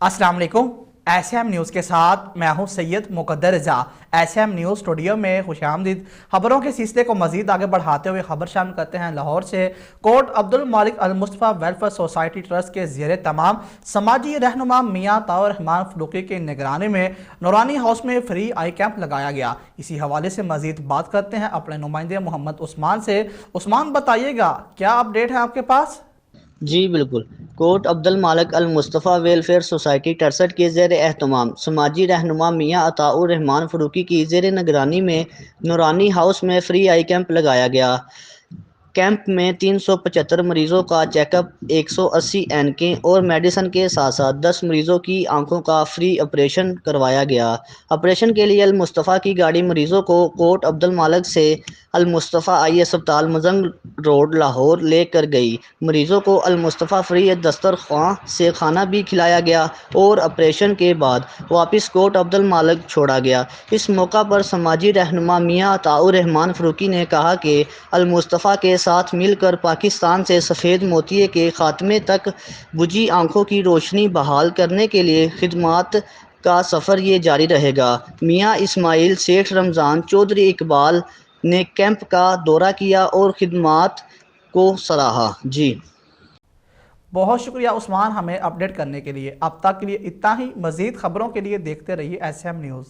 अस्सलाम वालेकुम। SM news के साथ मैं हूं सैयद मुकद्दर रज़ा। एसएम न्यूज़ स्टूडियो में खुशामदीद। खबरों के सिलसिले को मजीद आगे बढ़ाते हुए खबर शामिल करते हैं लाहौर से। कोर्ट अब्दुल मालिक अल मुस्तफ़ा वेलफेयर सोसाइटी ट्रस्ट के ज़ेरे तमाम समाजी रहनुमा मियाँ ताउर रहमान फरूकी की निगरानी में नूरानी हाउस में फ्री आई कैंप लगाया गया। इसी हवाले से मजीद बात करते हैं अपने नुमाइंदे मोहम्मद उस्मान से। उस्मान, बताइएगा क्या अपडेट है आपके पास? जी बिल्कुल। कोर्ट अब्दुल मालिक अल मुस्तफ़ा वेलफेयर सोसाइटी 63 के ज़ेर एहतमाम समाजी रहनुमा मियाँ अताउर रहमान फ़रूकी की ज़ेर निगरानी में नूरानी हाउस में फ्री आई कैंप लगाया गया। कैंप में 375 मरीजों का चेकअप, 180 एनकें और मेडिसिन के साथ साथ 10 मरीजों की आंखों का फ्री ऑपरेशन करवाया गया। ऑपरेशन के लिए अल मुस्तफ़ा की गाड़ी मरीजों को कोर्ट अब्दुल मालिक से अल मुस्तफ़ा आई अस्पताल मजंग रोड लाहौर लेकर गई। मरीजों को अल मुस्तफ़ा फ्री दस्तरख्वां से खाना भी खिलाया गया और ऑपरेशन के बाद वापस कोर्ट अब्दुल मालिक छोड़ा गया। इस मौका पर समाजी रहनुमा मियाँ अताउर रहमान फ़रूकी ने कहा कि अल मुस्तफ़ा के साथ मिलकर पाकिस्तान से सफ़ेद मोतिये के खात्मे तक बुझी आंखों की रोशनी बहाल करने के लिए खिदमात का सफ़र ये जारी रहेगा। मियाँ इस्माइल सेठ रमज़ान चौधरी इकबाल ने कैंप का दौरा किया और खिदमात को सराहा। जी बहुत शुक्रिया उस्मान, हमें अपडेट करने के लिए। अब तक के लिए इतना ही। मजीद खबरों के लिए देखते रहिए एसएम न्यूज़।